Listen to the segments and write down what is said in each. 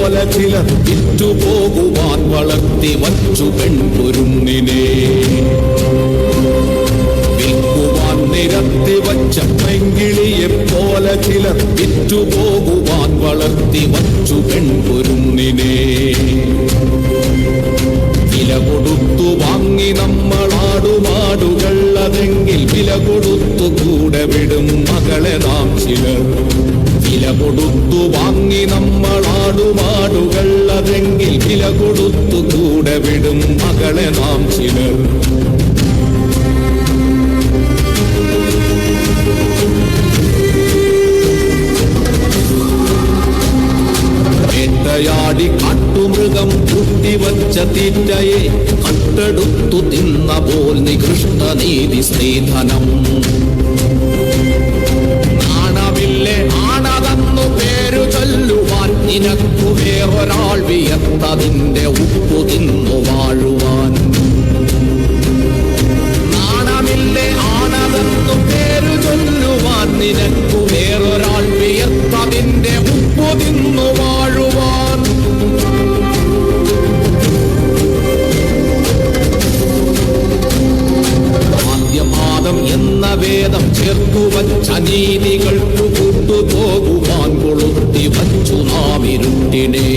പോലെ ചിലർ വിറ്റുപോകുവാൻ വളർത്തി വച്ചു പെൺകുരുന്നിനെ. വിൽക്കുവാൻ നിരത്തി വച്ച പെങ്കിളിയെ പോലെ ചിലർ വിറ്റുപോകുവാൻ വളർത്തി വച്ചു പെൺകുരുന്നിനെ. വില കൊടുത്തു വാങ്ങി നമ്മളാടുമാടുകൾ, അതെങ്കിൽ വില കൊടുത്തു കൂടെ വിടും മകളെ നാം ചിലർ. വില കൊടുത്തു വാങ്ങി നമ്മളാടുമാടുകൾ, അതെങ്കിൽ വില കൊടുത്തു കൂടെ വിടും മകളെ നാം ചിലർ. വേട്ടയാടി കാട്ടുമൃഗം കൂട്ടിവച്ച തീറ്റയെ കട്ടെടുത്തു തിന്ന പോൽ നികൃഷ്ട നീതി സ്ത്രീധനം. നാണമില്ലേ ആണതെന്നു പേരു ചൊല്ലുവാൻ, നിനക്കു വേറൊരാൾ വിയർത്തതിന്റെ ഉപ്പു തിന്നു വാഴുവാൻ. നാണമില്ലേ ആണതെന്നു പേരു ചൊല്ലുവാൻ, നിനക്കു വേറൊരാൾ വിയർത്തതിന്റെ ഉപ്പു തിന്നു വാഴുവാൻ. ആദ്യപാദം എന്ന വേദം ചേർത്തുവച്ച നീതികൾക്കു കൂട്ടുപോകുവാൻ കൊളുത്തി വച്ചു നാം ഇരുട്ടിനെ.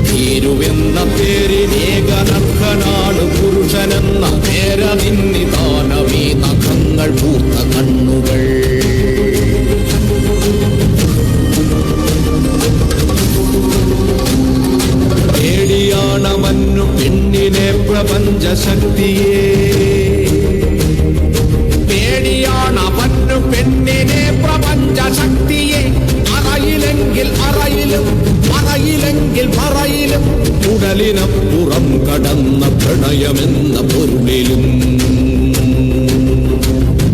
ഭീരുവെന്ന പേരിനേകനർഹനാണ് പുരുഷനെന്ന പേരനിന്നിദാനമീ നഖങ്ങൾ പൂർത്ത കണ്ണുകൾ. പേടിയാണവന്നു പെണ്ണിനെ പ്രപഞ്ചശക്തിയെ. പേടിയാണവന്നു പെണ്ണിനെ പ്രപഞ്ചശക്തിയെ. അറയിലെങ്കിൽ അറയിലും പറയിലെങ്കിൽ പറയിലും, ഉടലിനപ്പുറം കടന്ന പ്രണയമെന്ന പൊരുളിലും.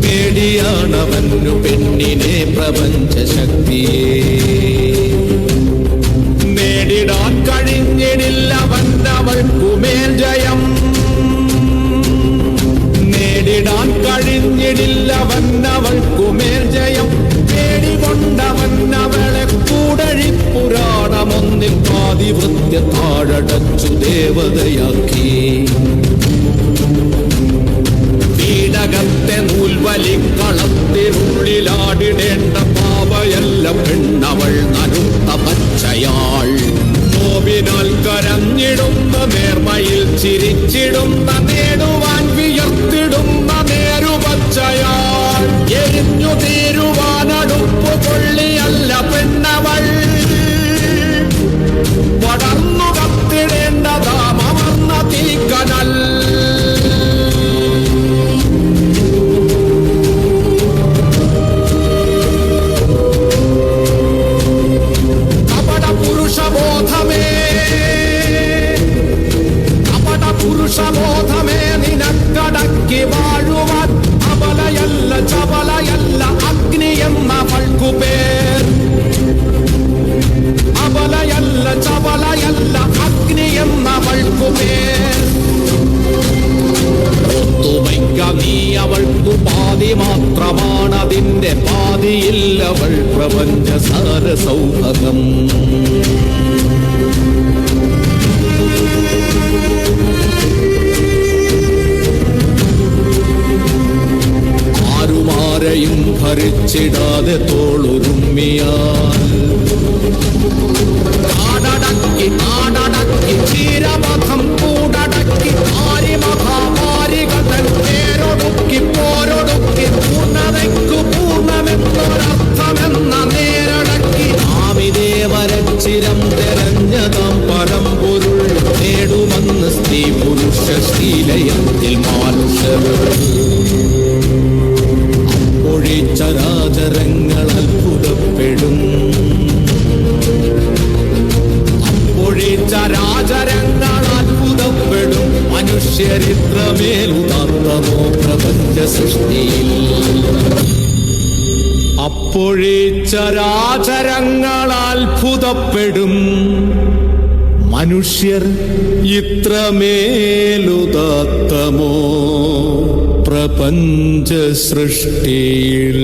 പേടിയാണവന്നു പെണ്ണിനെ പ്രപഞ്ചശക്തിയെ. നേടിടാൻ കഴിഞ്ഞിടില്ലവന്നവൾക്കുമേൽ ജയം. നേടിടാൻ കഴിഞ്ഞിടില്ലവന്നവൾക്കുമേൽ ജയം. പേടികൊണ്ടവന്നവളെ കൂടഴിപ്പുരാണമൊന്നിൽ പാതിവൃത്യ താഴടച്ചു ദേവതയാക്കി. പീഡകത്തെ നൂൽവലിക്കളത്തിനുള്ളിലാടിടേണ്ട പാവയല്ല പെണ്ണവൾ നനുത്ത പച്ചയാൾ. നോവിനാൽ കരഞ്ഞിടുന്ന നേർമയിൽ ചിരിച്ചിടുന്ന നേടുവാൻ വിയർത്തിടുന്ന നേരുപച്ചയാൾ. എരിഞ്ഞു തീരുവാനടുപ്പു കൊള്ളിയല്ല പെണ്ണവൾ. പടർന്നു കത്തിടേണ്ടതാമർന്ന തീക്കനൽ. പുരുഷബോധമേ നിനക്കടക്കി വാഴുവാൻ. അബലയല്ല ചപലയല്ല അഗ്നി എന്ന വൾക്കുപേർ. അബലയല്ല ചപലയല്ല അഗ്നി എന്ന വൾക്കുപേർ. ഒത്തുവയ്ക്ക നീ അവൾക്കു പാതി മാത്രമാണതിന്റെ പാതിയില്ലവൾ പ്രപഞ്ച സാര സൗഭഗം. ആരുമാരെയും ഭരിച്ചിടാതെ തോളുരുമ്മിയാൽ. കാടടക്കി കാടടക്കി ക്ഷീരപഥം കൂടടക്കി ആരിമഹാമാരികൾ പേരൊടുക്കി പോരൊടുക്കി പൂർണ്ണതയ്ക്കു പൂർണ്ണമെന്നൊരർത്ഥമെന്ന നേരടക്കി. ആമിദേവരച്ചിരം തെരഞ്ഞതാം പരമ്പൊരുൾ നേടുമെന്ന് സ്ത്രീ പുരുഷ ശീലയത്തിൽ മാനുഷർ. ചരാചരങ്ങൾ അത്ഭുതപ്പെടും. അപ്പോഴേ ചരാചരങ്ങൾ അത്ഭുതപ്പെടും. മനുഷ്യരിത്രമേലുണർന്നമോ പ്രപഞ്ച സൃഷ്ടിയിൽ. അപ്പോഴേ ചരാചരങ്ങൾ അത്ഭുതപ്പെടും. മനുഷ്യർ ഇത്രമേലുദാത്തമോ പ്രപഞ്ച സൃഷ്ടിയിൽ.